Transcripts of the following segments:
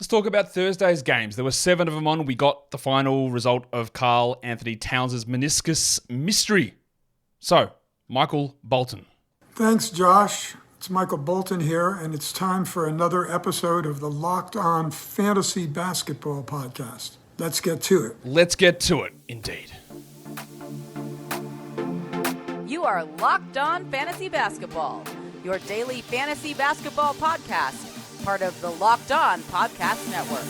Let's talk about Thursday's games. There were 7 of them on. We got the final result of Karl Anthony Towns' meniscus mystery. So, Michael Bolton. Thanks, Josh. It's Michael Bolton here, and it's time for another episode of the Locked On Fantasy Basketball Podcast. Let's get to it. Let's get to it, indeed. You are Locked On Fantasy Basketball, your daily fantasy basketball podcast, part of the Locked On Podcast Network.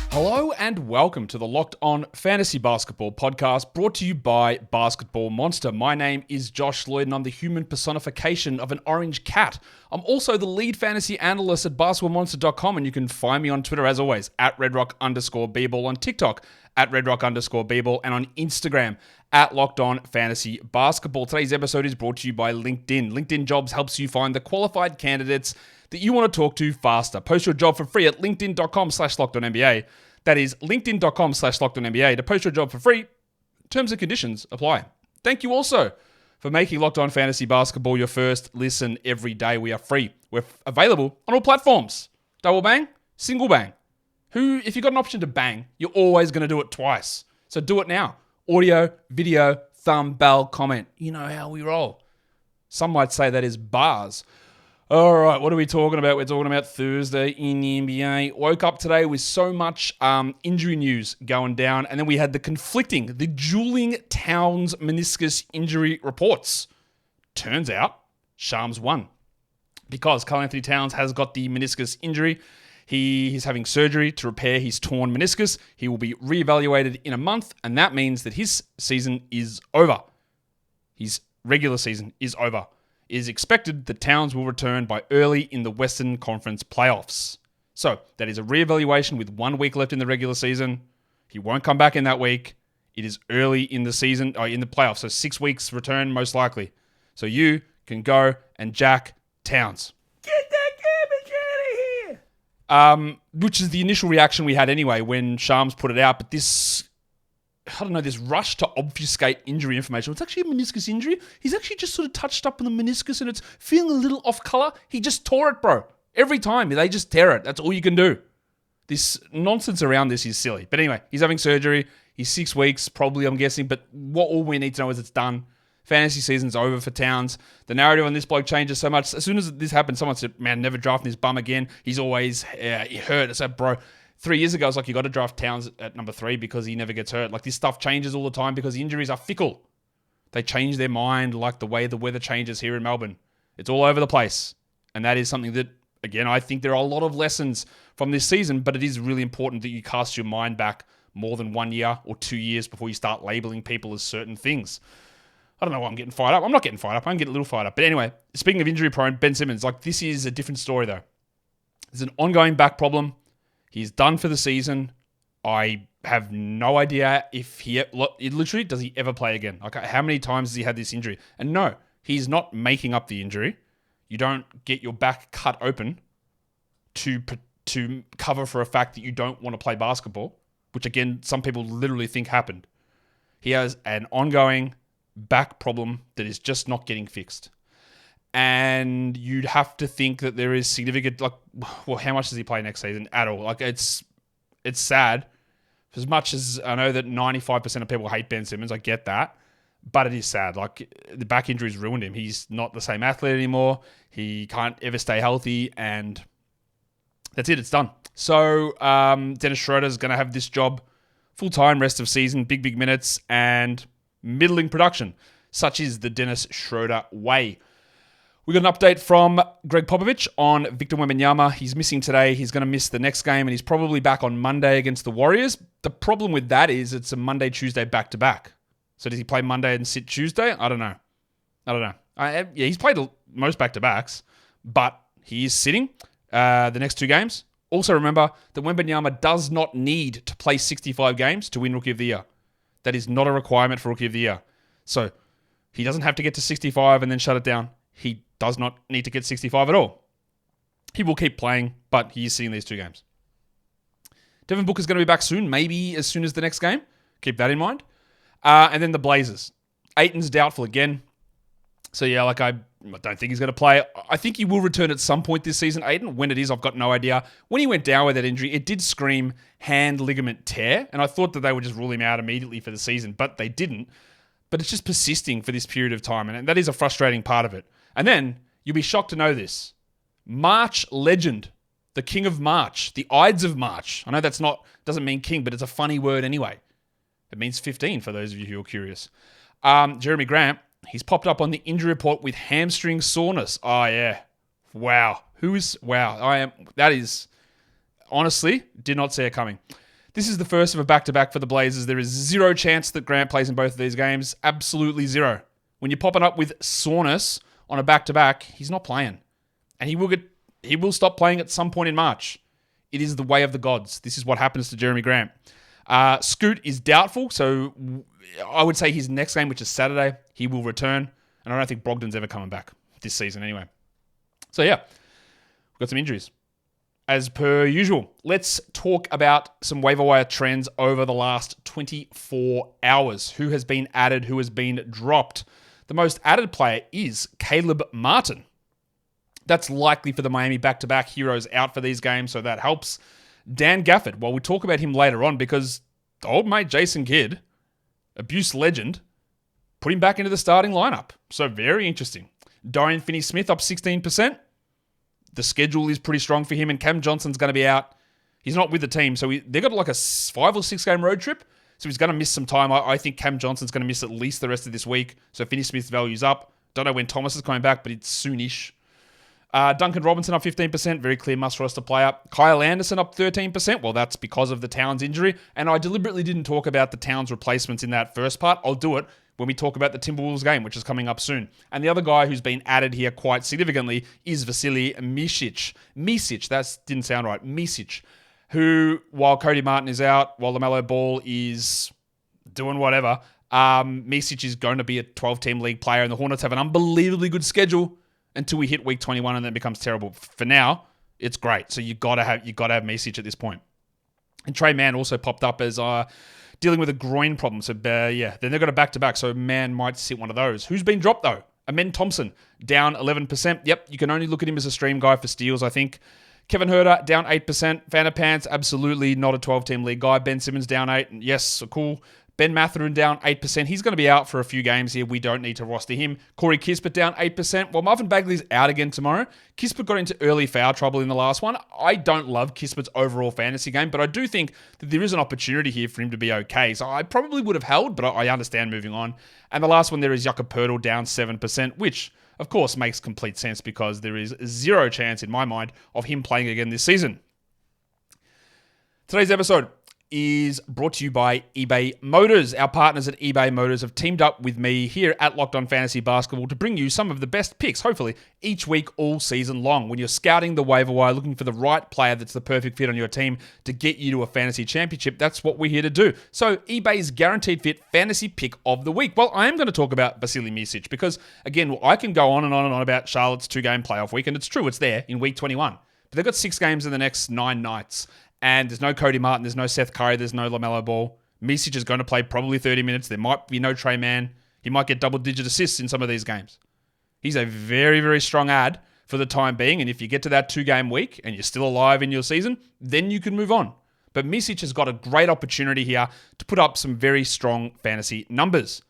Hello and welcome to the Locked On Fantasy Basketball Podcast, brought to you by Basketball Monster. My name is Josh Lloyd and I'm the human personification of an orange cat. I'm also the lead fantasy analyst at basketballmonster.com, and you can find me on Twitter as always at redrock_bball, on TikTok at redrock_bball, and on Instagram at Locked On Fantasy Basketball. Today's episode is brought to you by LinkedIn. LinkedIn Jobs helps you find the qualified candidates that you want to talk to faster. Post your job for free at linkedin.com/LockedOnNBA. That is linkedin.com/LockedOnNBA to post your job for free. Terms and conditions apply. Thank you also for making Locked On Fantasy Basketball your first listen every day. We are free. We're available on all platforms. Double bang, single bang. If you've got an option to bang, you're always going to do it twice. So do it now. Audio, video, thumb, bell, comment. You know how we roll. Some might say that is bars. All right, what are we talking about? We're talking about Thursday in the NBA. Woke up today with so much injury news going down, and then we had the dueling Towns meniscus injury reports. Turns out, Shams won because Karl Anthony Towns has got the meniscus injury. He's having surgery to repair his torn meniscus. He will be reevaluated in a month, and that means that his season is over. His regular season is over. It is expected that Towns will return by early in the Western Conference playoffs. So, that is a reevaluation with 1 week left in the regular season. He won't come back in that week. It is early in the season, in the playoffs, so 6 weeks return most likely. So you can go and jack Towns. Get that garbage out of here! Which is the initial reaction we had anyway when Shams put it out, but this rush to obfuscate injury information. It's actually a meniscus injury. He's actually just sort of touched up on the meniscus and it's feeling a little off color. He just tore it, bro. Every time they just tear it. That's all you can do. This nonsense around this is silly. But anyway, he's having surgery. He's 6 weeks, probably, I'm guessing. But all we need to know is it's done. Fantasy season's over for Towns. The narrative on this bloke changes so much. As soon as this happened, someone said, man, never drafting this bum again. He's always hurt. I said, bro, 3 years ago, I was like, you got to draft Towns at number 3 because he never gets hurt. Like, this stuff changes all the time because the injuries are fickle. They change their mind like the way the weather changes here in Melbourne. It's all over the place. And that is something that, again, I think there are a lot of lessons from this season, but it is really important that you cast your mind back more than 1 year or 2 years before you start labeling people as certain things. I don't know why I'm getting fired up. I'm not getting fired up. I'm getting a little fired up. But anyway, speaking of injury prone, Ben Simmons, this is a different story though. There's an ongoing back problem. He's done for the season. I have no idea if literally, does he ever play again? How many times has he had this injury? And no, he's not making up the injury. You don't get your back cut open to cover for a fact that you don't want to play basketball, which again, some people literally think happened. He has an ongoing back problem that is just not getting fixed. And you'd have to think that there is significant, how much does he play next season at all? It's sad. As much as I know that 95% of people hate Ben Simmons, I get that. But it is sad. The back injuries ruined him. He's not the same athlete anymore. He can't ever stay healthy. And that's it. It's done. So Dennis Schroeder's going to have this job full-time, rest of season, big minutes, and middling production. Such is the Dennis Schroeder way. We got an update from Greg Popovich on Victor Wembanyama. He's missing today. He's going to miss the next game, and he's probably back on Monday against the Warriors. The problem with that is it's a Monday-Tuesday back-to-back. So does he play Monday and sit Tuesday? I don't know. He's played most back-to-backs, but he is sitting the next 2 games. Also remember that Wembanyama does not need to play 65 games to win Rookie of the Year. That is not a requirement for Rookie of the Year. So he doesn't have to get to 65 and then shut it down. He does not need to get 65 at all. He will keep playing, but he is seeing these 2 games. Devin Booker's going to be back soon, maybe as soon as the next game. Keep that in mind. And then the Blazers. Ayton's doubtful again. So yeah, I don't think he's going to play. I think he will return at some point this season, Aiden. When it is, I've got no idea. When he went down with that injury, it did scream hand ligament tear, and I thought that they would just rule him out immediately for the season, but they didn't. But it's just persisting for this period of time, and that is a frustrating part of it. And then, you'll be shocked to know this. March legend, the king of March, the Ides of March. I know doesn't mean king, but it's a funny word anyway. It means 15 for those of you who are curious. Jeremy Grant, he's popped up on the injury report with hamstring soreness. Oh, yeah. Wow. That is, honestly, did not see it coming. This is the first of a back-to-back for the Blazers. There is zero chance that Grant plays in both of these games. Absolutely zero. When you're popping up with soreness on a back-to-back, he's not playing. And he will stop playing at some point in March. It is the way of the gods. This is what happens to Jeremy Grant. Scoot is doubtful, so I would say his next game, which is Saturday, he will return. And I don't think Brogdon's ever coming back this season anyway. So yeah, we've got some injuries. As per usual, let's talk about some waiver wire trends over the last 24 hours. Who has been added, who has been dropped. The most added player is Caleb Martin. That's likely for the Miami back-to-back. Heroes out for these games, so that helps. Dan Gafford, well, we'll talk about him later on because the old mate Jason Kidd, abuse legend, put him back into the starting lineup. So very interesting. Dorian Finney-Smith up 16%. The schedule is pretty strong for him, and Cam Johnson's going to be out. He's not with the team, so they've got like a 5 or 6 game road trip, so he's going to miss some time. I think Cam Johnson's going to miss at least the rest of this week, so Finney-Smith's value's up. Don't know when Thomas is coming back, but it's soonish. Duncan Robinson up 15%, very clear must roster player. Kyle Anderson up 13%. Well, that's because of the Towns injury, and I deliberately didn't talk about the Towns replacements in that first part. I'll do it when we talk about the Timberwolves game, which is coming up soon. And the other guy who's been added here quite significantly is Vasily Micic, that didn't sound right. Micic, who, while Cody Martin is out, while LaMelo Ball is doing whatever, Micic is going to be a 12-team league player, and the Hornets have an unbelievably good schedule until we hit week 21 and then it becomes terrible. For now, it's great. So you gotta have Micic at this point. And Trey Mann also popped up as dealing with a groin problem. So then they've got a back-to-back. So Mann might sit one of those. Who's been dropped though? Amen Thompson down 11%. Yep, you can only look at him as a stream guy for steals, I think. Kevin Huerter down 8%. Vanna Pants, absolutely not a 12-team league guy. Ben Simmons down 8. Yes, so cool. Ben Mathurin down 8%. He's going to be out for a few games here. We don't need to roster him. Corey Kispert down 8%. Well, Marvin Bagley's out again tomorrow. Kispert got into early foul trouble in the last one. I don't love Kispert's overall fantasy game, but I do think that there is an opportunity here for him to be okay. So I probably would have held, but I understand moving on. And the last one there is Jakob Poeltl down 7%, which, of course, makes complete sense because there is zero chance in my mind of him playing again this season. Today's episode is brought to you by eBay Motors. Our partners at eBay Motors have teamed up with me here at Locked On Fantasy Basketball to bring you some of the best picks, hopefully, each week all season long. When you're scouting the waiver wire, looking for the right player that's the perfect fit on your team to get you to a fantasy championship, that's what we're here to do. So, eBay's guaranteed fit fantasy pick of the week. Well, I am going to talk about Vasily Micic because, again, I can go on and on and on about Charlotte's 2-game playoff week, and it's true, it's there in week 21. But they've got 6 games in the next 9 nights. And there's no Cody Martin, there's no Seth Curry, there's no LaMelo Ball. Micic is going to play probably 30 minutes. There might be no Trey Mann. He might get double-digit assists in some of these games. He's a very, very strong ad for the time being. And if you get to that 2-game week and you're still alive in your season, then you can move on. But Micic has got a great opportunity here to put up some very strong fantasy numbers.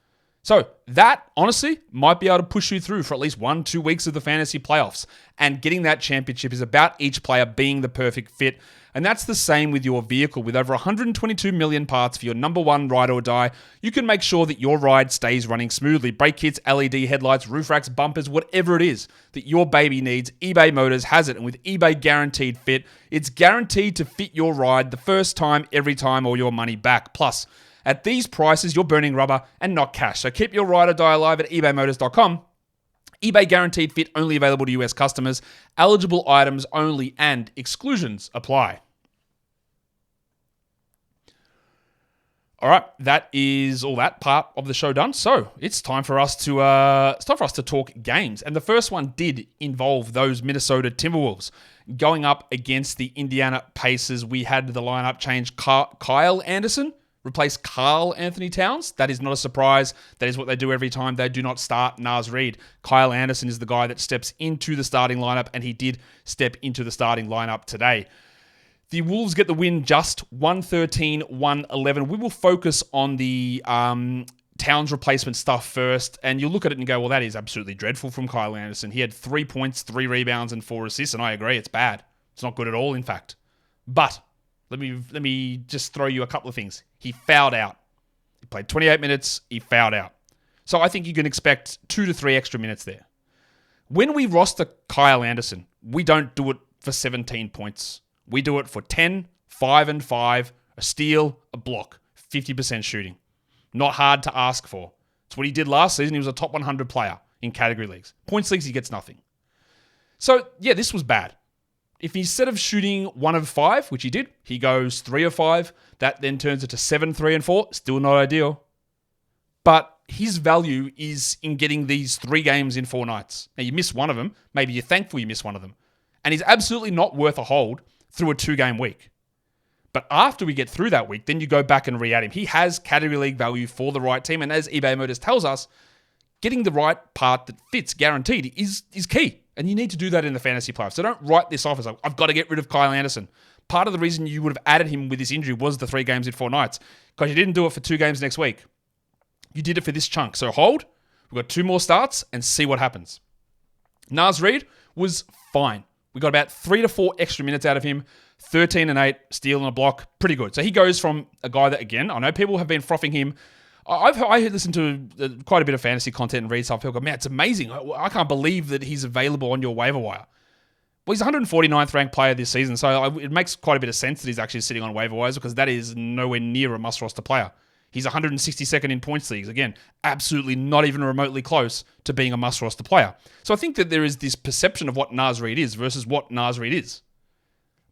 So that, honestly, might be able to push you through for at least 1-2 weeks of the fantasy playoffs. And getting that championship is about each player being the perfect fit. And that's the same with your vehicle. With over 122 million parts for your number one ride or die, you can make sure that your ride stays running smoothly. Brake kits, LED headlights, roof racks, bumpers, whatever it is that your baby needs, eBay Motors has it. And with eBay Guaranteed Fit, it's guaranteed to fit your ride the first time, every time, or your money back. Plus, at these prices, you're burning rubber and not cash. So keep your ride or die alive at ebaymotors.com. eBay Guaranteed Fit only available to US customers. Eligible items only and exclusions apply. All right, that is all that part of the show done. So it's time for us to talk games, and the first one did involve those Minnesota Timberwolves going up against the Indiana Pacers. We had the lineup change. Kyle Anderson replace Karl Anthony Towns. That is not a surprise. That is what they do every time they do not start Naz Reid. Kyle Anderson is the guy that steps into the starting lineup, and he did step into the starting lineup today. The Wolves get the win just 113-111. We will focus on the Towns replacement stuff first, and you'll look at it and go, well, that is absolutely dreadful from Kyle Anderson. He had 3 points, 3 rebounds, and 4 assists, and I agree, it's bad. It's not good at all, in fact. But let me just throw you a couple of things. He fouled out. He played 28 minutes. He fouled out. So I think you can expect 2 to 3 extra minutes there. When we roster Kyle Anderson, we don't do it for 17 points. We do it for 10, 5 and 5, a steal, a block, 50% shooting. Not hard to ask for. It's what he did last season. He was a top 100 player in category leagues. Points leagues, he gets nothing. So, yeah, this was bad. If instead of shooting 1 of 5, which he did, he goes 3 of 5, that then turns it to 7, 3 and 4. Still not ideal. But his value is in getting these 3 games in 4 nights. Now, you miss one of them. Maybe you're thankful you miss one of them. And he's absolutely not worth a hold through a 2-game week. But after we get through that week, then you go back and re-add him. He has category league value for the right team. And as eBay Motors tells us, getting the right part that fits guaranteed is key. And you need to do that in the fantasy playoffs. So don't write this off as like, I've got to get rid of Kyle Anderson. Part of the reason you would have added him with this injury was the 3 games in 4 nights. Because you didn't do it for 2 games next week. You did it for this chunk. So hold. We've got 2 more starts and see what happens. Naz Reid was fine. We got about 3 to 4 extra minutes out of him. 13 and 8, steal and a block. Pretty good. So he goes from a guy that, again, I know people have been frothing him. I listened to quite a bit of fantasy content and read stuff. People go, man, it's amazing. I can't believe that he's available on your waiver wire. Well, he's 149th ranked player this season, so it makes quite a bit of sense that he's actually sitting on waiver wires because that is nowhere near a must-roster player. He's 162nd in points leagues. Again, absolutely not even remotely close to being a must-roster player. So I think that there is this perception of what Naz Reid is versus what Naz Reid is.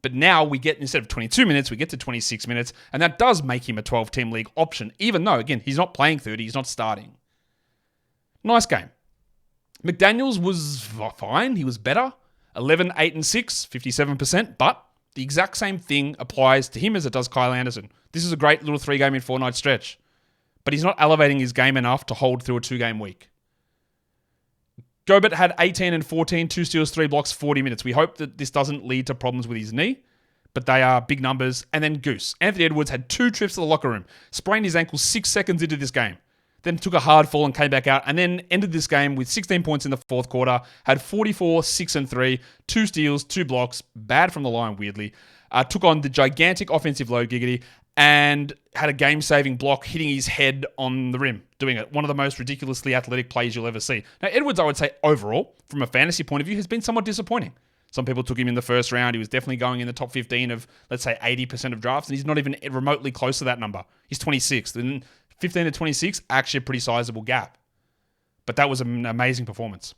But now we get, instead of 22 minutes, we get to 26 minutes, and that does make him a 12-team league option, even though, again, he's not playing 30, he's not starting. Nice game. McDaniels was fine, he was better. 11, 8, and 6, 57%, but the exact same thing applies to him as it does Kyle Anderson. This is a great little 3-game in 4-night stretch, but he's not elevating his game enough to hold through a 2-game week. Gobert had 18 and 14, 2 steals, 3 blocks, 40 minutes. We hope that this doesn't lead to problems with his knee, but they are big numbers. And then Goose. Anthony Edwards had 2 trips to the locker room, sprained his ankle 6 seconds into this game, then took a hard fall and came back out, and then ended this game with 16 points in the 4th quarter, had 44, 6 and 3, 2 steals, 2 blocks, bad from the line, weirdly, took on the gigantic offensive load, Giggity, and had a game-saving block hitting his head on the rim, doing it. One of the most ridiculously athletic plays you'll ever see. Now, Edwards, I would say, overall, from a fantasy point of view, has been somewhat disappointing. Some people took him in the first round. He was definitely going in the top 15 of, let's say, 80% of drafts, and he's not even remotely close to that number. He's 26th, and 15 to 26, actually a pretty sizable gap. But that was an amazing performance.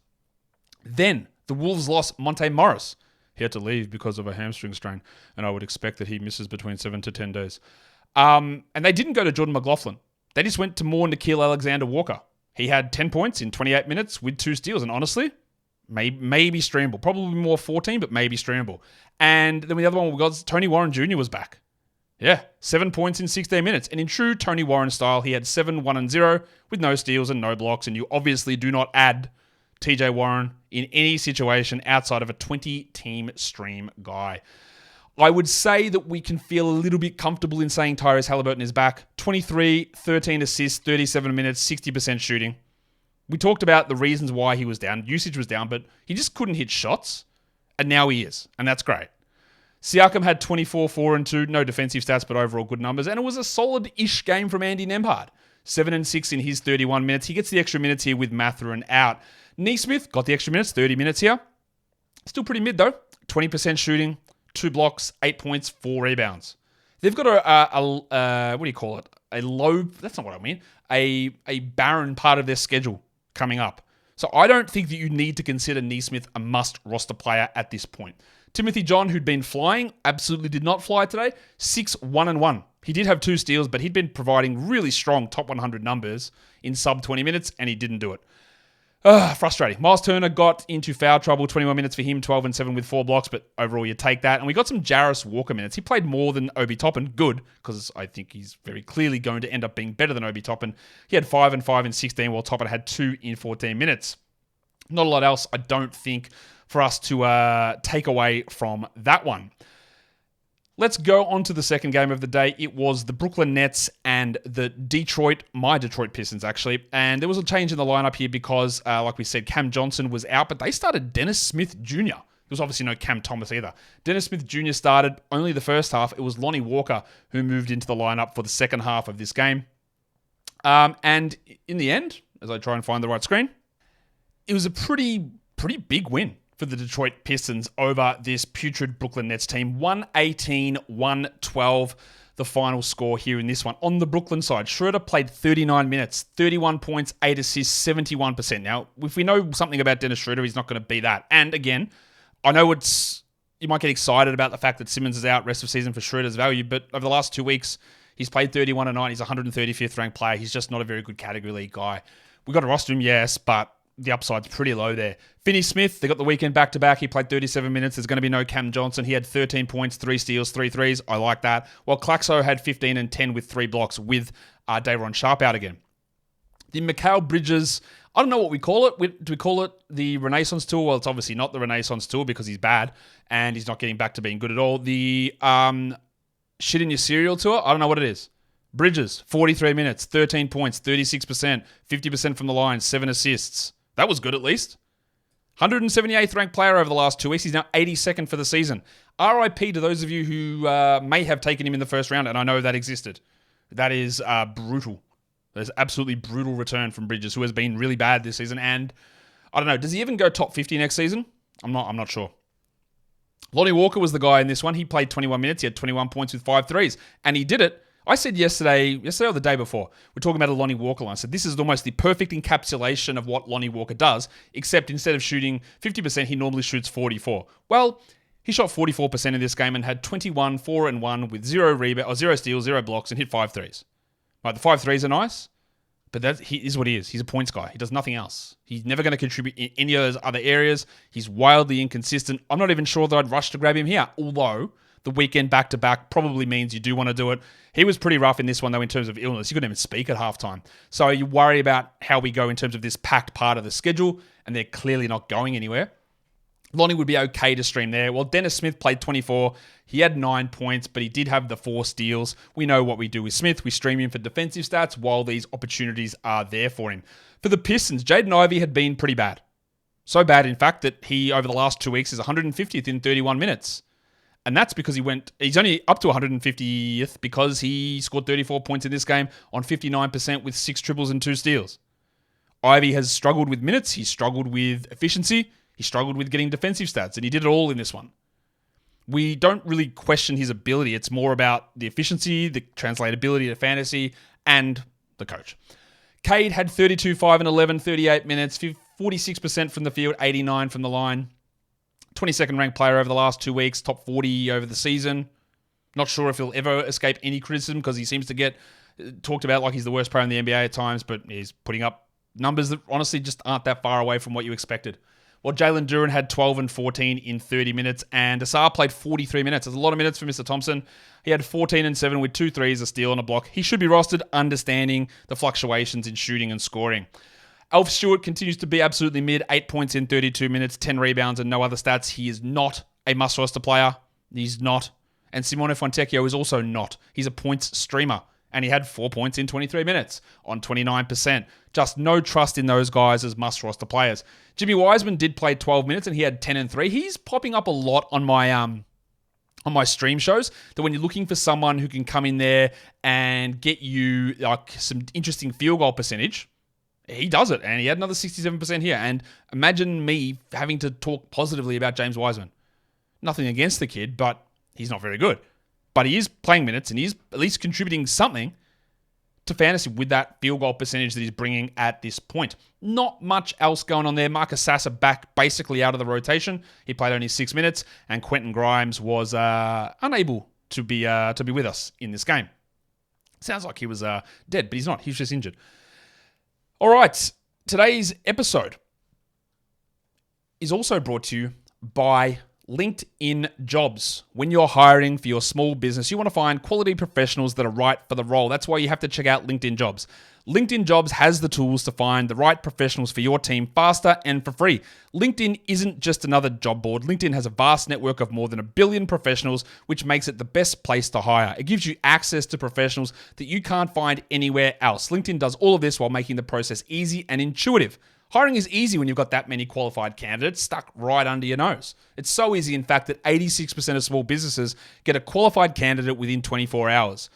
Then, the Wolves lost Monte Morris. He had to leave because of a hamstring strain, and I would expect that he misses between 7 to 10 days. And they didn't go to Jordan McLaughlin. They just went to more Nickeil Alexander-Walker. He had 10 points in 28 minutes with 2 steals, and honestly, maybe streamable. Probably more 14, but maybe streamable. And then the other one we got, Tony Warren Jr. was back. Yeah, 7 points in 16 minutes. And in true Tony Warren style, he had 7, 1 and 0 with no steals and no blocks, and you obviously do not add TJ Warren in any situation outside of a 20-team stream guy. I would say that we can feel a little bit comfortable in saying Tyrese Halliburton is back. 23, 13 assists, 37 minutes, 60% shooting. We talked about the reasons why he was down. Usage was down, but he just couldn't hit shots. And now he is. And that's great. Siakam had 24, 4 and 2. No defensive stats, but overall good numbers. And it was a solid-ish game from Andy Nembhard. 7 and 6 in his 31 minutes. He gets the extra minutes here with Mathurin out. Neesmith got the extra minutes, 30 minutes here. Still pretty mid, though. 20% shooting. 2 blocks, 8 points, 4 rebounds. They've got what do you call it? A low, that's not what I mean, a barren part of their schedule coming up. So I don't think that you need to consider Neesmith a must roster player at this point. Timothy John, who'd been flying, absolutely did not fly today. 6, 1 and 1. He did have 2 steals, but he'd been providing really strong top 100 numbers in sub 20 minutes, and he didn't do it. Frustrating. Miles Turner got into foul trouble, 21 minutes for him, 12 and 7 with 4 blocks, but overall you take that. And we got some Jarris Walker minutes. He played more than Obi Toppin. Good, because I think he's very clearly going to end up being better than Obi Toppin. He had 5 and 5 in 16, while Toppin had 2 in 14 minutes. Not a lot else, I don't think, for us to take away from that one. Let's go on to the second game of the day. It was the Brooklyn Nets and my Detroit Pistons, actually. And there was a change in the lineup here because, like we said, Cam Johnson was out, but they started Dennis Smith Jr. There was obviously no Cam Thomas either. Dennis Smith Jr. started only the first half. It was Lonnie Walker who moved into the lineup for the second half of this game. And in the end, as I try and find the right screen, it was a pretty big win for the Detroit Pistons over this putrid Brooklyn Nets team. 118-112, the final score here in this one. On the Brooklyn side, Schroeder played 39 minutes, 31 points, 8 assists, 71%. Now, if we know something about Dennis Schroeder, he's not going to be that. And again, I know you might get excited about the fact that Simmons is out rest of season for Schroeder's value, but over the last 2 weeks, he's played 31 a night. He's a 135th ranked player. He's just not a very good category league guy. We got to roster him, yes, but the upside's pretty low there. Finney Smith, they got the weekend back-to-back. He played 37 minutes. There's going to be no Cam Johnson. He had 13 points, 3 steals, 3 threes. I like that. While Claxo had 15 and 10 with 3 blocks with Day'Ron Sharpe out again. The Mikal Bridges, I don't know what we call it. Do we call it the Renaissance Tour? Well, it's obviously not the Renaissance Tour because he's bad and he's not getting back to being good at all. The shit in your cereal tour, I don't know what it is. Bridges, 43 minutes, 13 points, 36%, 50% from the line, 7 assists. That was good at least. 178th ranked player over the last 2 weeks. He's now 82nd for the season. RIP to those of you who may have taken him in the first round, and I know that existed. That is brutal. There's absolutely brutal return from Bridges, who has been really bad this season. And I don't know, does he even go top 50 next season? I'm not sure. Lonnie Walker was the guy in this one. He played 21 minutes. He had 21 points with 5 threes. And he did it. I said yesterday or the day before, we're talking about a Lonnie Walker line. I said this is almost the perfect encapsulation of what Lonnie Walker does, except instead of shooting 50%, he normally shoots 44%. Well, he shot 44% in this game and had 21, 4 and 1 with 0 steals, 0 blocks, and hit 5 threes. Right, the 5 threes are nice, but he is what he is. He's a points guy. He does nothing else. He's never going to contribute in any of those other areas. He's wildly inconsistent. I'm not even sure that I'd rush to grab him here, although the weekend back-to-back probably means you do want to do it. He was pretty rough in this one, though, in terms of illness. He couldn't even speak at halftime. So you worry about how we go in terms of this packed part of the schedule, and they're clearly not going anywhere. Lonnie would be okay to stream there. Well, Dennis Smith played 24. He had 9 points, but he did have the 4 steals. We know what we do with Smith. We stream him for defensive stats while these opportunities are there for him. For the Pistons, Jaden Ivey had been pretty bad. So bad, in fact, that he, over the last 2 weeks, is 150th in 31 minutes. And that's because he's only up to 150th because he scored 34 points in this game on 59% with 6 triples and 2 steals. Ivey has struggled with minutes. He's struggled with efficiency. He struggled with getting defensive stats, and he did it all in this one. We don't really question his ability. It's more about the efficiency, the translatability to fantasy, and the coach. Cade had 32, 5 and 11, 38 minutes, 46% from the field, 89 from the line. 22nd ranked player over the last 2 weeks, top 40 over the season. Not sure if he'll ever escape any criticism because he seems to get talked about like he's the worst player in the NBA at times, but he's putting up numbers that honestly just aren't that far away from what you expected. Well, Jalen Duren had 12 and 14 in 30 minutes, and Asar played 43 minutes. That's a lot of minutes for Mr. Thompson. He had 14 and 7 with 2 threes, a steal, and a block. He should be rostered, understanding the fluctuations in shooting and scoring. Alf Stewart continues to be absolutely mid, 8 points in 32 minutes, 10 rebounds, and no other stats. He is not a must-roster player. He's not. And Simone Fontecchio is also not. He's a points streamer, and he had 4 points in 23 minutes on 29%. Just no trust in those guys as must-roster players. Jimmy Wiseman did play 12 minutes, and he had 10 and 3. He's popping up a lot on my stream shows, that when you're looking for someone who can come in there and get you like some interesting field goal percentage, he does it, and he had another 67% here. And imagine me having to talk positively about James Wiseman. Nothing against the kid, but he's not very good. But he is playing minutes, and he's at least contributing something to fantasy with that field goal percentage that he's bringing at this point. Not much else going on there. Marcus Sasser back basically out of the rotation. He played only 6 minutes, and Quentin Grimes was unable to be with us in this game. Sounds like he was dead, but he's not. He's just injured. All right, today's episode is also brought to you by LinkedIn Jobs. When you're hiring for your small business, you want to find quality professionals that are right for the role. That's why you have to check out LinkedIn Jobs. LinkedIn Jobs has the tools to find the right professionals for your team faster and for free. LinkedIn isn't just another job board. LinkedIn has a vast network of more than 1 billion professionals, which makes it the best place to hire. It gives you access to professionals that you can't find anywhere else. LinkedIn does all of this while making the process easy and intuitive. Hiring is easy when you've got that many qualified candidates stuck right under your nose. It's so easy, in fact, that 86% of small businesses get a qualified candidate within 24 hours.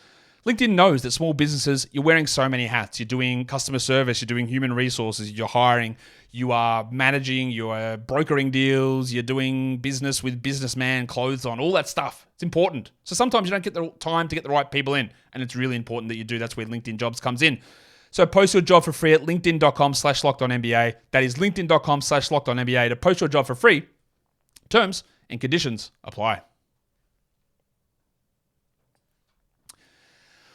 LinkedIn knows that small businesses, you're wearing so many hats. You're doing customer service, you're doing human resources, you're hiring, you are managing, you are brokering deals, you're doing business with businessman clothes on, all that stuff. It's important. So sometimes you don't get the time to get the right people in, and it's really important that you do. That's where LinkedIn Jobs comes in. So post your job for free at linkedin.com/lockedonnba. That is linkedin.com/lockedonnba to post your job for free. Terms and conditions apply.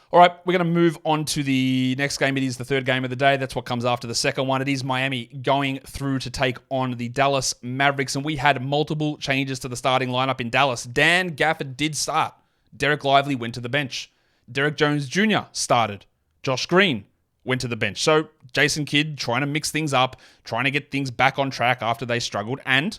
All right, we're going to move on to the next game. It is the third game of the day. That's what comes after the second one. It is Miami going through to take on the Dallas Mavericks, and we had multiple changes to the starting lineup in Dallas. Dan Gafford did start. Derek Lively went to the bench. Derek Jones Jr. started. Josh Green went to the bench. So Jason Kidd trying to mix things up, trying to get things back on track after they struggled. And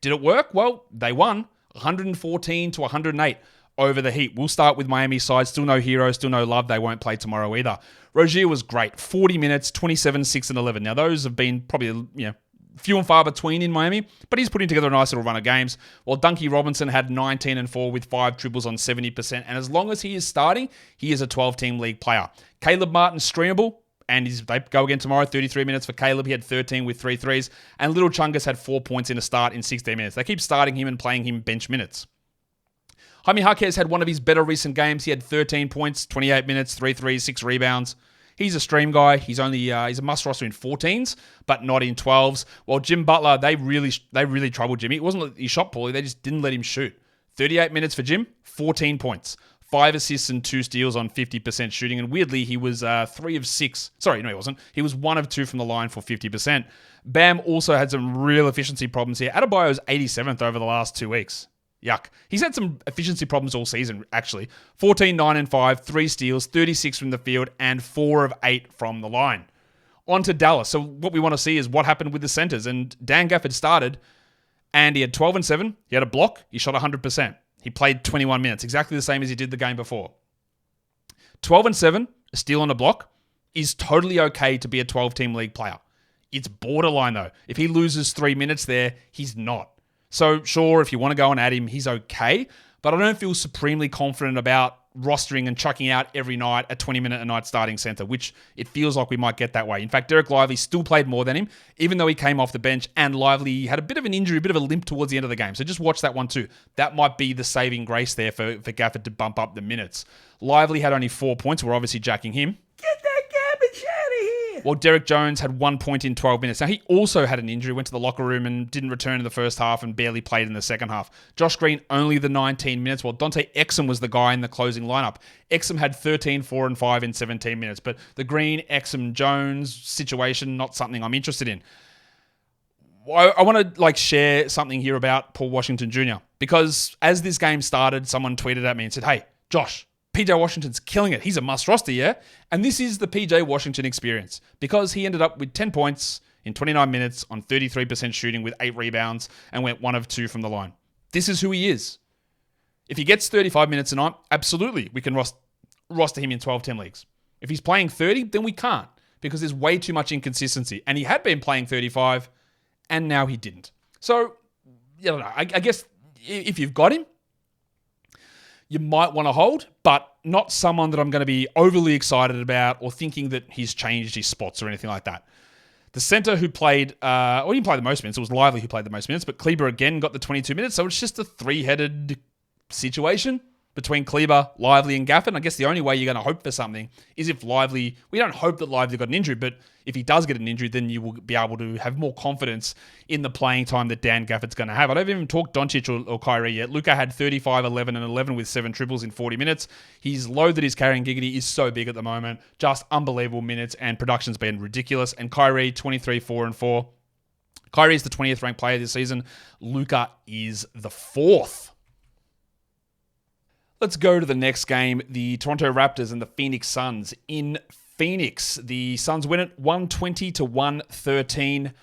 did it work? Well, they won 114 to 108 over the Heat. We'll start with Miami's side. Still no hero, still no love. They won't play tomorrow either. Rozier was great. 40 minutes, 27, 6, and 11. Now, those have been probably, few and far between in Miami, but he's putting together a nice little run of games. While Duncan Robinson had 19 and 4 with 5 triples on 70%. And as long as he is starting, he is a 12-team league player. Caleb Martin, streamable. And they go again tomorrow, 33 minutes for Caleb. He had 13 with 3 threes. And Little Chungus had 4 points in a start in 16 minutes. They keep starting him and playing him bench minutes. Jaime Jaquez had one of his better recent games. He had 13 points, 28 minutes, 3 threes, 6 rebounds. He's a stream guy. He's a must roster in 14s, but not in 12s. While Jim Butler, they really troubled Jimmy. It wasn't that he shot poorly. They just didn't let him shoot. 38 minutes for Jim, 14 points. 5 assists and 2 steals on 50% shooting. And weirdly, he was 3 of 6. Sorry, no, he wasn't. He was 1 of 2 from the line for 50%. Bam also had some real efficiency problems here. Adebayo's 87th over the last 2 weeks. Yuck. He's had some efficiency problems all season, actually. 14, 9, and 5, 3 steals, 36 from the field, and 4 of 8 from the line. On to Dallas. So what we want to see is what happened with the centers. And Dan Gafford started, and he had 12 and 7. He had a block. He shot 100%. He played 21 minutes, exactly the same as he did the game before. 12 and 7, a steal on a block, is totally okay to be a 12-team league player. It's borderline, though. If he loses 3 minutes there, he's not. So, sure, if you want to go and add him, he's okay. But I don't feel supremely confident about rostering and chucking out every night a 20-minute-a-night starting center, which it feels like we might get that way. In fact, Derek Lively still played more than him, even though he came off the bench, and Lively had a bit of an injury, a bit of a limp towards the end of the game. So just watch that one too. That might be the saving grace there for Gafford to bump up the minutes. Lively had only 4 points. We're obviously jacking him. Get that garbage out of here! Well, Derek Jones had 1 point in 12 minutes. Now, he also had an injury, went to the locker room and didn't return in the first half and barely played in the second half. Josh Green, only the 19 minutes, while Dante Exum was the guy in the closing lineup. Exum had 13, 4, and 5 in 17 minutes. But the Green, Exum, Jones situation, not something I'm interested in. I want to share something here about Paul Washington Jr. Because as this game started, someone tweeted at me and said, "Hey, Josh, PJ Washington's killing it. He's a must roster, yeah?" And this is the PJ Washington experience because he ended up with 10 points in 29 minutes on 33% shooting with 8 rebounds and went 1 of 2 from the line. This is who he is. If he gets 35 minutes a night, absolutely, we can roster him in 12-10 leagues. If he's playing 30, then we can't because there's way too much inconsistency. And he had been playing 35 and now he didn't. So, I don't know. I guess if you've got him, you might want to hold, but not someone that I'm going to be overly excited about or thinking that he's changed his spots or anything like that. The center who played, he didn't play the most minutes. It was Lively who played the most minutes, but Kleber again got the 22 minutes. So it's just a 3-headed situation between Kleber, Lively, and Gafford. And I guess the only way you're going to hope for something is if Lively, we don't hope that Lively got an injury, but if he does get an injury, then you will be able to have more confidence in the playing time that Dan Gafford's going to have. I don't even talk Doncic or Kyrie yet. Luka had 35, 11, and 11 with 7 triples in 40 minutes. His load that he's carrying, Giggity, is so big at the moment. Just unbelievable minutes, and production's been ridiculous. And Kyrie, 23, 4, and 4. Kyrie is the 20th ranked player this season. Luka is the 4th. Let's go to the next game. The Toronto Raptors and the Phoenix Suns in Phoenix. The Suns win it 120-113.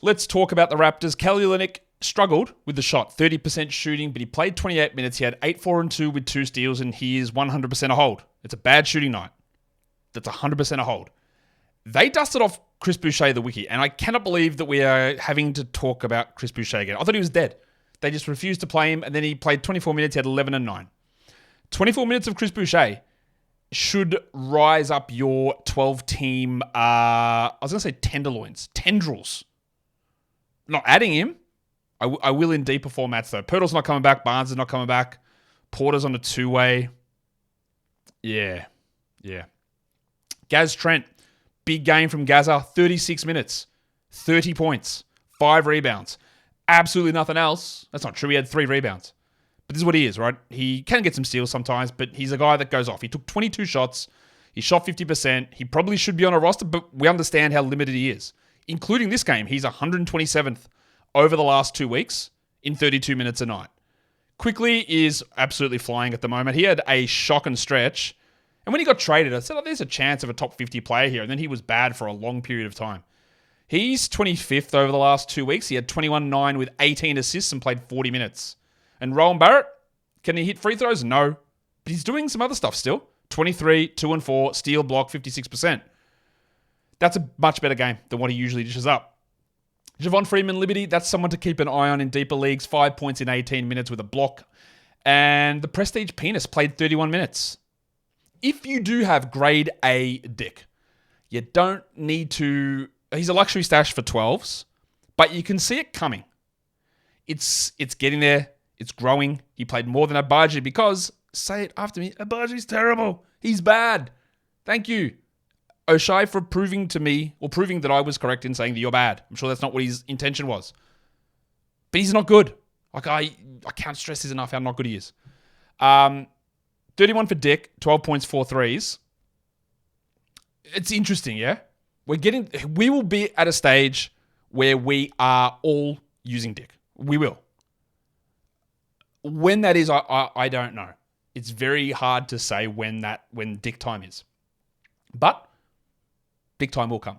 Let's talk about the Raptors. Kelly Olynyk struggled with the shot, 30% shooting, but he played 28 minutes. He had 8, 4, and 2 with 2 steals, and he is 100% a hold. It's a bad shooting night. That's 100% a hold. They dusted off Chris Boucher, the wiki, and I cannot believe that we are having to talk about Chris Boucher again. I thought he was dead. They just refused to play him, and then he played 24 minutes. He had 11 and 9. 24 minutes of Chris Boucher should rise up your 12-team, I was going to say tendrils. Not adding him. I will in deeper formats, though. Pirtle's not coming back. Barnes is not coming back. Porter's on a 2-way. Yeah. Gaz Trent. Big game from Gaza. 36 minutes. 30 points. 5 rebounds. Absolutely nothing else. That's not true. He had 3 rebounds. But this is what he is, right? He can get some steals sometimes, but he's a guy that goes off. He took 22 shots. He shot 50%. He probably should be on a roster, but we understand how limited he is. Including this game, he's 127th over the last 2 weeks in 32 minutes a night. Quickly is absolutely flying at the moment. He had a shock and stretch. And when he got traded, I said, there's a chance of a top 50 player here. And then he was bad for a long period of time. He's 25th over the last 2 weeks. He had 21-9 with 18 assists and played 40 minutes. And Rowan Barrett, can he hit free throws? No. But he's doing some other stuff still. 23, 2 and 4, steal, block, 56%. That's a much better game than what he usually dishes up. Javon Freeman-Liberty, that's someone to keep an eye on in deeper leagues. 5 points in 18 minutes with a block. And the Prestige Penis played 31 minutes. If you do have grade A dick, you don't need to... He's a luxury stash for 12s, but you can see it coming. It's getting there. It's growing. He played more than Abaji because, say it after me, Abaji's terrible. He's bad. Thank you, O'Shea, for proving that I was correct in saying that you're bad. I'm sure that's not what his intention was. But he's not good. Like, I can't stress this enough how not good he is. 31 for Dick, 12 points, 4 threes. It's interesting, yeah? We will be at a stage where we are all using Dick. We will. When that is, I don't know. It's very hard to say when Dick time is. But big time will come.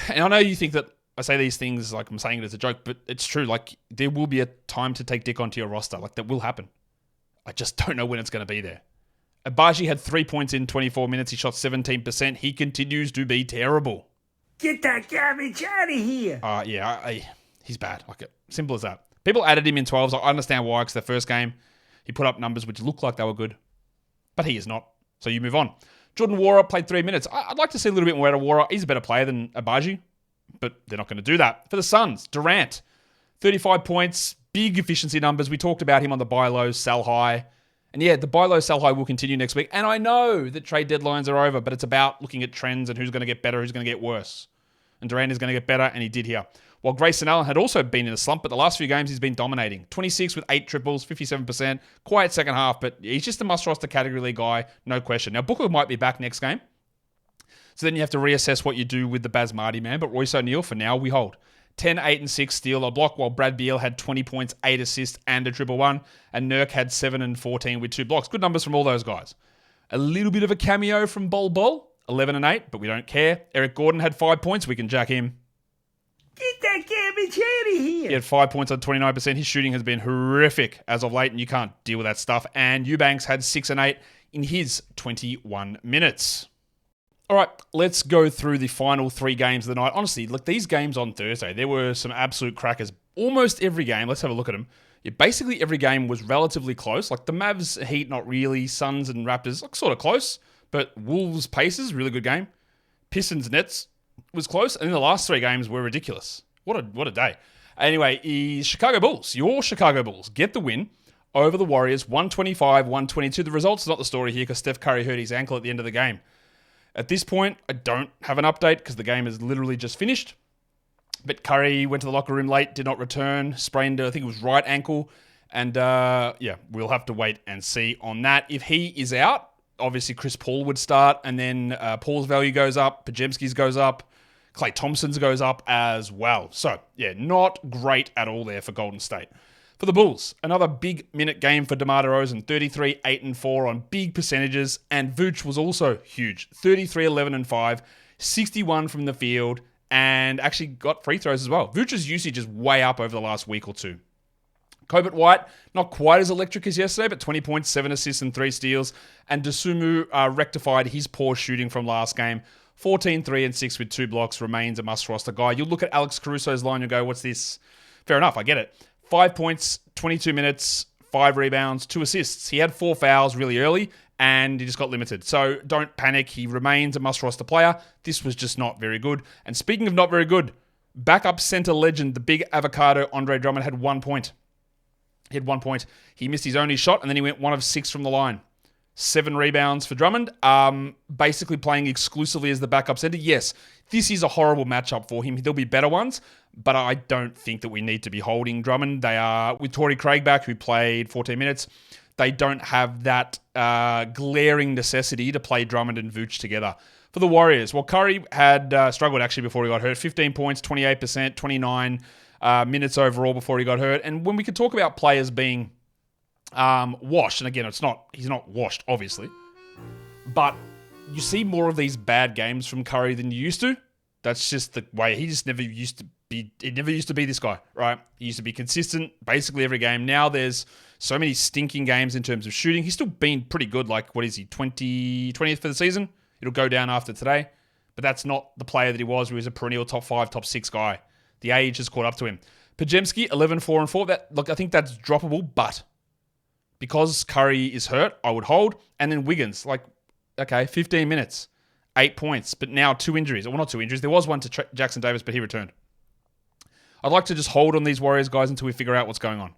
And I know you think that I say these things like I'm saying it as a joke, but it's true. Like, there will be a time to take Dick onto your roster. Like, that will happen. I just don't know when it's going to be there. Abaji had 3 points in 24 minutes. He shot 17%. He continues to be terrible. Get that garbage out of here. He's bad. Like, simple as that. People added him in 12s. I understand why, because their first game, he put up numbers which looked like they were good. But he is not. So you move on. Jordan Nwora played 3 minutes. I'd like to see a little bit more out of Nwora. He's a better player than Abaji, but they're not going to do that. For the Suns, Durant, 35 points, big efficiency numbers. We talked about him on the buy low, sell high. And yeah, the buy low, sell high will continue next week. And I know that trade deadlines are over, but it's about looking at trends and who's going to get better, who's going to get worse. And Durant is going to get better, and he did here. While Grayson Allen had also been in a slump, but the last few games he's been dominating. 26 with 8 triples, 57%. Quiet second half, but he's just a must-roster category league guy, no question. Now, Booker might be back next game. So then you have to reassess what you do with the Basmati man. But Royce O'Neal, for now, we hold. 10, 8, and 6 steal a block, while Brad Beal had 20 points, 8 assists, and a triple one. And Nurk had 7 and 14 with 2 blocks. Good numbers from all those guys. A little bit of a cameo from Bol Bol. 11 and 8, but we don't care. Eric Gordon had 5 points. We can jack him. Get that garbage out of here. He had 5 points on 29%. His shooting has been horrific as of late, and you can't deal with that stuff. And Eubanks had 6 and 8 in his 21 minutes. All right, let's go through the final 3 games of the night. Honestly, look, these games on Thursday, there were some absolute crackers. Almost every game, let's have a look at them. Yeah, basically every game was relatively close. Like the Mavs, Heat, not really. Suns and Raptors, like sort of close. But Wolves, Pacers, really good game. Pistons, Nets was close. And then the last 3 games were ridiculous. What a day. Anyway, Chicago Bulls, your Chicago Bulls, get the win over the Warriors, 125-122. The result's not the story here because Steph Curry hurt his ankle at the end of the game. At this point, I don't have an update because the game is literally just finished. But Curry went to the locker room late, did not return, sprained, I think it was right ankle. And we'll have to wait and see on that. If he is out, obviously Chris Paul would start, and then Paul's value goes up, Pajemski's goes up, Klay Thompson's goes up as well. So, yeah, not great at all there for Golden State. For the Bulls, another big minute game for DeMar DeRozan, 33, 8, and 4 on big percentages. And Vooch was also huge, 33, 11, and 5, 61 from the field, and actually got free throws as well. Vooch's usage is way up over the last week or two. Cobert White, not quite as electric as yesterday, but 20 points, 7 assists, and 3 steals. And Dosunmu rectified his poor shooting from last game. 14, 3, and 6 with 2 blocks, remains a must-roster guy. You'll look at Alex Caruso's line and go, what's this? Fair enough, I get it. 5 points, 22 minutes, 5 rebounds, 2 assists. He had 4 fouls really early, and he just got limited. So don't panic. He remains a must-roster player. This was just not very good. And speaking of not very good, backup center legend, the big avocado, Andre Drummond, had 1 point. He had 1 point. He missed his only shot, and then he went 1 of 6 from the line. 7 rebounds for Drummond, basically playing exclusively as the backup center. Yes, this is a horrible matchup for him. There'll be better ones, but I don't think that we need to be holding Drummond. They are, with Torrey Craig back, who played 14 minutes, they don't have that glaring necessity to play Drummond and Vooch together. For the Warriors, well, Curry had struggled actually before he got hurt. 15 points, 28%, 29 minutes overall before he got hurt. And when we could talk about players being washed, and again, he's not washed, obviously, but you see more of these bad games from Curry than you used to. That's just the way. He just never used to be. It never used to be this guy, right? He used to be consistent basically every game. Now there's so many stinking games in terms of shooting. He's still been pretty good. Like, what is he, 20th for the season? It'll go down after today. But that's not the player that he was, who was a perennial top 5, top 6 guy. The age has caught up to him. Pajemski, 11, 4, and 4. I think that's droppable, but because Curry is hurt, I would hold. And then Wiggins, 15 minutes, 8 points, but now 2 injuries. Well, not 2 injuries. There was one to Jackson Davis, but he returned. I'd like to just hold on these Warriors guys until we figure out what's going on.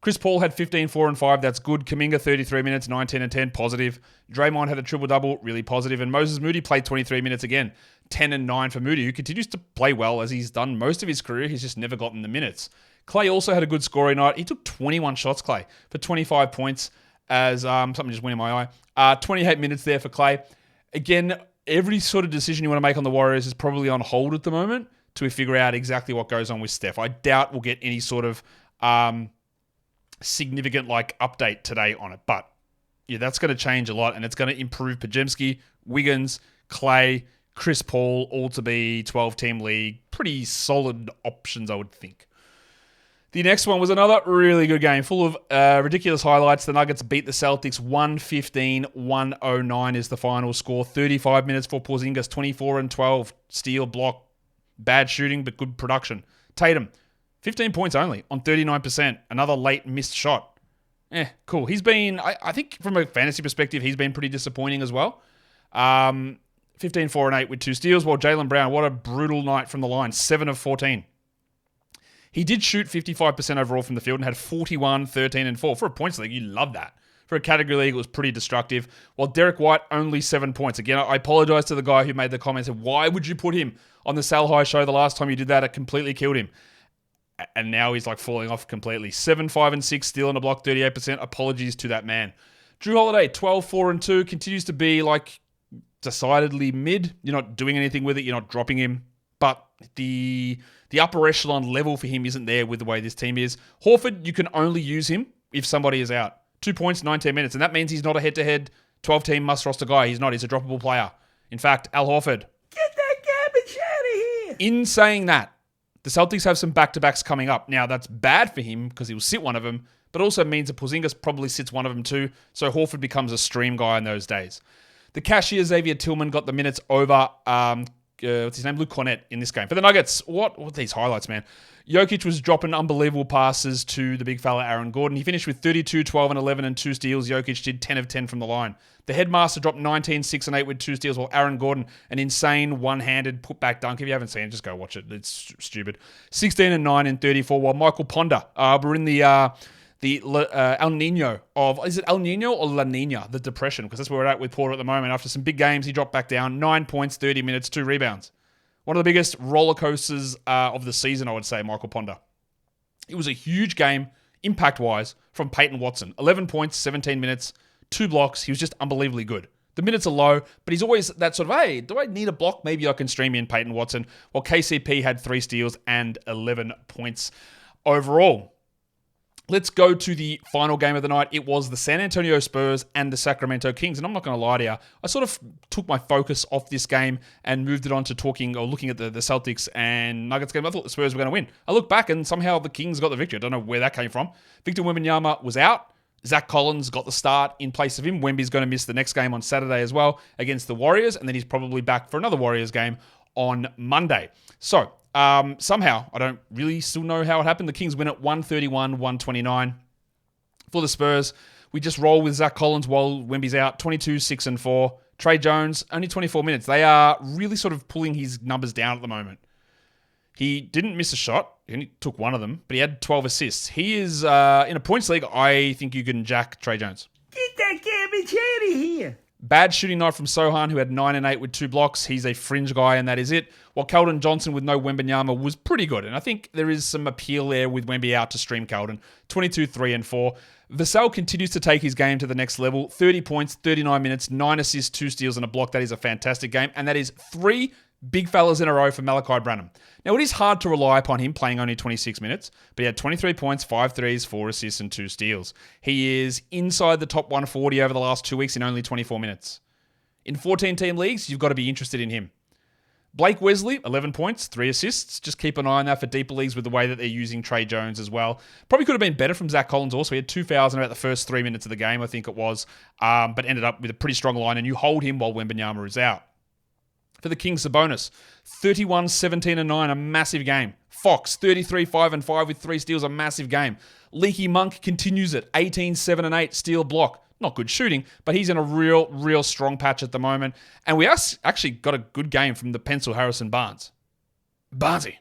Chris Paul had 15, 4, and 5. That's good. Kuminga, 33 minutes, 19 and 10. Positive. Draymond had a triple-double. Really positive. And Moses Moody played 23 minutes again. 10 and 9 for Moody, who continues to play well as he's done most of his career. He's just never gotten the minutes. Klay also had a good scoring night. He took 21 shots, Klay, for 25 points as something just went in my eye. 28 minutes there for Klay. Again, every sort of decision you want to make on the Warriors is probably on hold at the moment till we figure out exactly what goes on with Steph. I doubt we'll get any sort of significant update today on it. But yeah, that's going to change a lot, and it's going to improve Pajemski, Wiggins, Klay, Chris Paul, all to be 12-team league. Pretty solid options, I would think. The next one was another really good game, full of ridiculous highlights. The Nuggets beat the Celtics 115-109 is the final score. 35 minutes for Porzingis, 24 and 12. Steal, block, bad shooting, but good production. Tatum, 15 points only on 39%. Another late missed shot. Cool. He's been, I think from a fantasy perspective, he's been pretty disappointing as well. 15, 4, and 8 with 2 steals, while Jaylen Brown, what a brutal night from the line, 7 of 14. He did shoot 55% overall from the field and had 41, 13, and 4. For a points league, you love that. For a category league, it was pretty destructive. While Derek White, only 7 points. Again, I apologize to the guy who made the comment and said, why would you put him on the Sal High show the last time you did that? It completely killed him. And now he's falling off completely. 7, 5, and 6, steal on a block, 38%. Apologies to that man. Drew Holiday, 12, 4, and 2. Continues to be decidedly mid. You're not doing anything with it. You're not dropping him. But the upper echelon level for him isn't there with the way this team is. Horford, you can only use him if somebody is out. 2 points, 19 minutes. And that means he's not a head-to-head 12-team must-roster guy. He's not. He's a droppable player. In fact, Al Horford. Get that garbage out of here! In saying that, the Celtics have some back-to-backs coming up. Now, that's bad for him because he will sit one of them, but also means that Porzingis probably sits one of them too, so Horford becomes a stream guy in those days. The cashier, Xavier Tillman, got the minutes over what's his name? Luke Cornett in this game. For the Nuggets, what are these highlights, man? Jokic was dropping unbelievable passes to the big fella Aaron Gordon. He finished with 32, 12, and 11 and 2 steals. Jokic did 10 of 10 from the line. The headmaster dropped 19, 6, and 8 with 2 steals, while Aaron Gordon, an insane one-handed put-back dunk. If you haven't seen it, just go watch it. It's stupid. 16 and 9 and 34, while Michael Ponder, we're in the El Nino of, is it El Nino or La Nina, the depression? Because that's where we're at with Porter at the moment. After some big games, he dropped back down. 9 points, 30 minutes, 2 rebounds. One of the biggest roller coasters of the season, I would say, Michael Ponder. It was a huge game, impact-wise, from Peyton Watson. 11 points, 17 minutes, 2 blocks. He was just unbelievably good. The minutes are low, but he's always that sort of, hey, do I need a block? Maybe I can stream in Peyton Watson. While KCP had 3 steals and 11 points overall. Let's go to the final game of the night. It was the San Antonio Spurs and the Sacramento Kings. And I'm not going to lie to you, I sort of took my focus off this game and moved it on to talking or looking at the Celtics and Nuggets game. I thought the Spurs were going to win. I look back and somehow the Kings got the victory. I don't know where that came from. Victor Wembanyama was out. Zach Collins got the start in place of him. Wemby's going to miss the next game on Saturday as well against the Warriors. And then he's probably back for another Warriors game on Monday. So, somehow, I don't really still know how it happened. The Kings win at 131-129. For the Spurs, we just roll with Zach Collins while Wemby's out. 22, 6, and 4. Trey Jones, only 24 minutes. They are really sort of pulling his numbers down at the moment. He didn't miss a shot. He only took one of them, but he had 12 assists. He is, in a points league, I think you can jack Trey Jones. Get that garbage out of here. Bad shooting night from Sohan, who had 9 and 8 with 2 blocks. He's a fringe guy, and that is it. While Keldon Johnson with no Wembanyama was pretty good. And I think there is some appeal there with Wemby out to stream Keldon. 22, 3, and 4. Vassell continues to take his game to the next level. 30 points, 39 minutes, 9 assists, 2 steals, and a block. That is a fantastic game. And that is 3 big fellas in a row for Malachi Branham. Now, it is hard to rely upon him playing only 26 minutes, but he had 23 points, 5 threes, 4 assists, and 2 steals. He is inside the top 140 over the last 2 weeks in only 24 minutes. In 14-team leagues, you've got to be interested in him. Blake Wesley, 11 points, 3 assists. Just keep an eye on that for deeper leagues with the way that they're using Trey Jones as well. Probably could have been better from Zach Collins also. He had 2 fouls in about the first 3 minutes of the game, I think it was, but ended up with a pretty strong line, and you hold him while Wembanyama is out. For the Kings, Sabonis, 31, 17, and 9, a massive game. Fox, 33, 5, and 5 with 3 steals, a massive game. Leaky Monk continues it, 18, 7, and 8, steal block. Not good shooting, but he's in a real strong patch at the moment. And we actually got a good game from the pencil Harrison Barnes. Barnesy.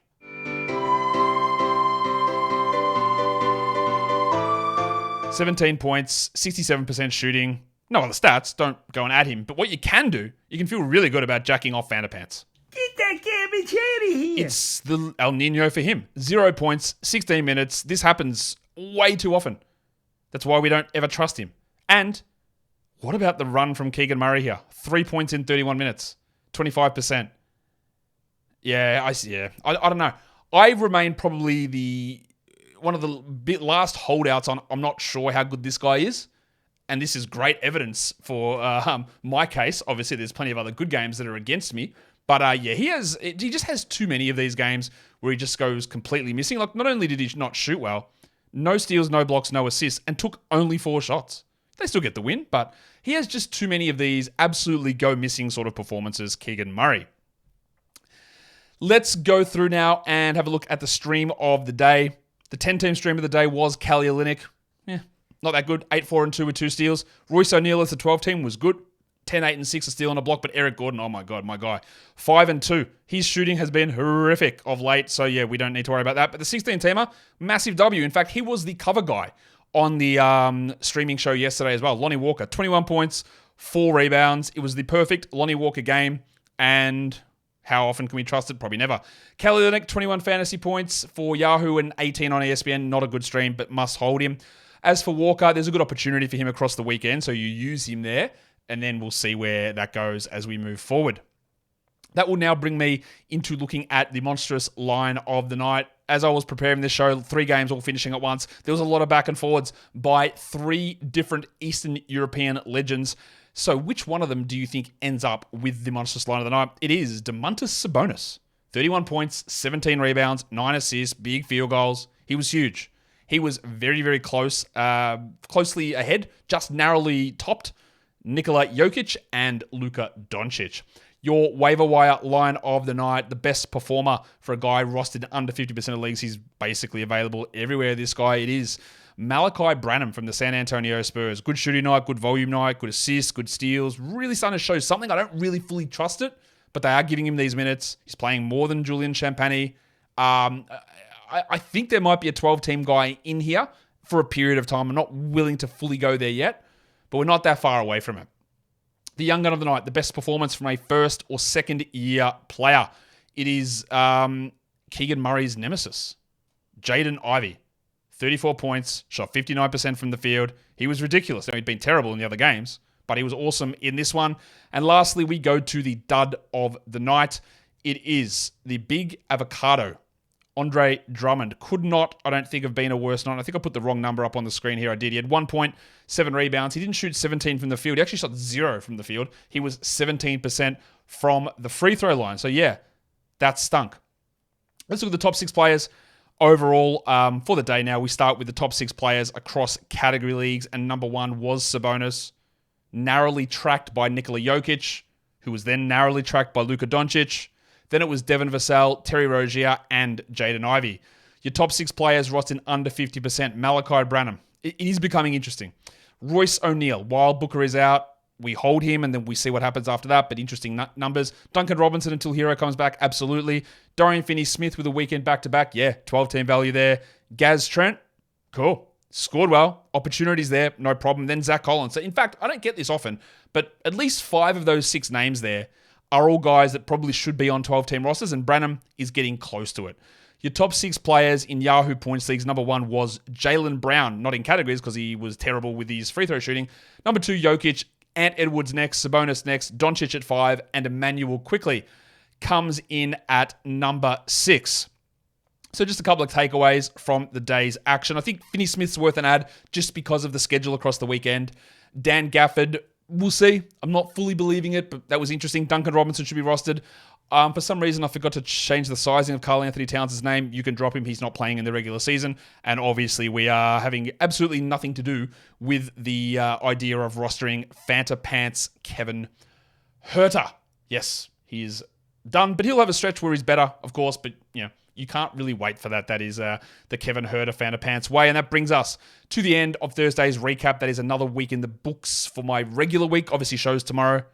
"17 points, 67% shooting. No other stats, don't go and add him. But what you can do, you can feel really good about jacking off Vanderpants. Get that garbage out of here. It's the El Nino for him. 0 points, 16 minutes. This happens way too often. That's why we don't ever trust him. And what about the run from Keegan Murray here? 3 points in 31 minutes, 25%. I don't know. I remain probably one of the last holdouts on. I'm not sure how good this guy is. And this is great evidence for my case. Obviously, there's plenty of other good games that are against me. But he just has too many of these games where he just goes completely missing. Like, not only did he not shoot well, no steals, no blocks, no assists, and took only 4 shots. They still get the win, but he has just too many of these absolutely go missing sort of performances, Keegan Murray. Let's go through now and have a look at the stream of the day. The 10-team stream of the day was Kelly Olynyk. Not that good. 8, 4, and 2 with 2 steals. Royce O'Neal as the 12-team was good. 10, 8, and 6 a steal on a block. But Eric Gordon, oh my God, my guy. 5 and 2. His shooting has been horrific of late. So yeah, we don't need to worry about that. But the 16-teamer, massive W. In fact, he was the cover guy on the streaming show yesterday as well. Lonnie Walker, 21 points, 4 rebounds. It was the perfect Lonnie Walker game. And how often can we trust it? Probably never. Kelly Olynyk, 21 fantasy points for Yahoo and 18 on ESPN. Not a good stream, but must hold him. As for Walker, there's a good opportunity for him across the weekend, so you use him there, and then we'll see where that goes as we move forward. That will now bring me into looking at the monstrous line of the night. As I was preparing this show, 3 games all finishing at once, there was a lot of back and forwards by 3 different Eastern European legends. So which one of them do you think ends up with the monstrous line of the night? It is Domantas Sabonis. 31 points, 17 rebounds, 9 assists, big field goals. He was huge. He was very close, closely ahead, just narrowly topped Nikola Jokic and Luka Doncic. Your waiver wire line of the night, the best performer for a guy rostered under 50% of leagues. He's basically available everywhere, this guy. It is Malachi Branham from the San Antonio Spurs. Good shooting night, good volume night, good assists, good steals. Really starting to show something. I don't really fully trust it, but they are giving him these minutes. He's playing more than Julian Champagny. I think there might be a 12-team guy in here for a period of time. I'm not willing to fully go there yet, but we're not that far away from it. The young gun of the night, the best performance from a first or second year player. It is Keegan Murray's nemesis, Jaden Ivey. 34 points, shot 59% from the field. He was ridiculous. Now, he'd been terrible in the other games, but he was awesome in this one. And lastly, we go to the dud of the night. It is the big avocado. Andre Drummond could not, I don't think, have been a worse night. I think I put the wrong number up on the screen here. I did. He had 1 point, 7 rebounds. He didn't shoot 17 from the field. He actually shot 0 from the field. He was 17% from the free throw line. So yeah, that stunk. Let's look at the top 6 players overall for the day now. We start with the top 6 players across category leagues, and number 1 was Sabonis, narrowly tracked by Nikola Jokic, who was then narrowly tracked by Luka Doncic. Then it was Devin Vassell, Terry Rozier, and Jaden Ivey. Your top 6 players rostered under 50%. Malachi Branham. It is becoming interesting. Royce O'Neal, while Booker is out, we hold him and then we see what happens after that, but interesting numbers. Duncan Robinson until Hero comes back, absolutely. Dorian Finney-Smith with a weekend back-to-back, yeah, 12-team value there. Gaz Trent, cool. Scored well. Opportunities there, no problem. Then Zach Collins. So in fact, I don't get this often, but at least 5 of those 6 names there are all guys that probably should be on 12-team rosters, and Branham is getting close to it. Your top 6 players in Yahoo Points Leagues, number 1 was Jaylen Brown, not in categories because he was terrible with his free throw shooting. Number 2, Jokic. Ant Edwards next, Sabonis next, Doncic at 5, and Emmanuel quickly comes in at number 6. So just a couple of takeaways from the day's action. I think Finney-Smith's worth an ad just because of the schedule across the weekend. Dan Gafford, we'll see. I'm not fully believing it, but that was interesting. Duncan Robinson should be rostered. For some reason, I forgot to change the sizing of Karl Anthony Towns' name. You can drop him. He's not playing in the regular season. And obviously, we are having absolutely nothing to do with the idea of rostering Fanta Pants Kevin Huerter. Yes, he is done, but he'll have a stretch where he's better, of course. But, you know, you can't really wait for that. That is the Kevin Huerter Fanta Pants way. And that brings us to the end of Thursday's recap. That is another week in the books for my regular week. Obviously, shows tomorrow.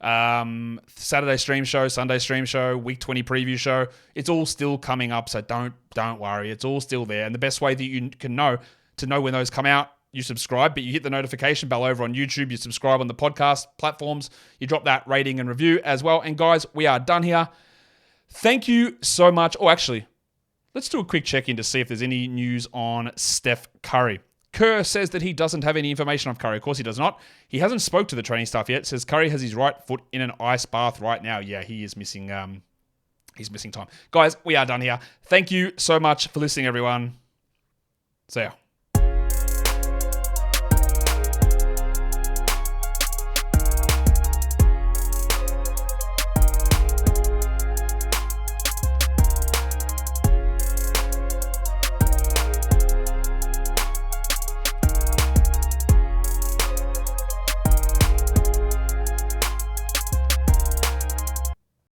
Saturday stream show, Sunday stream show, week 20 preview show. It's all still coming up, so don't worry. It's all still there. And the best way that you can know when those come out, you subscribe, but you hit the notification bell over on YouTube, you subscribe on the podcast platforms, you drop that rating and review as well. And guys, we are done here. Thank you so much. Oh, actually, let's do a quick check-in to see if there's any news on Steph Curry. Kerr says that he doesn't have any information on Curry. Of course he does not. He hasn't spoke to the training staff yet. Says Curry has his right foot in an ice bath right now. Yeah, he is missing he's missing time. Guys, we are done here. Thank you so much for listening, everyone. See ya.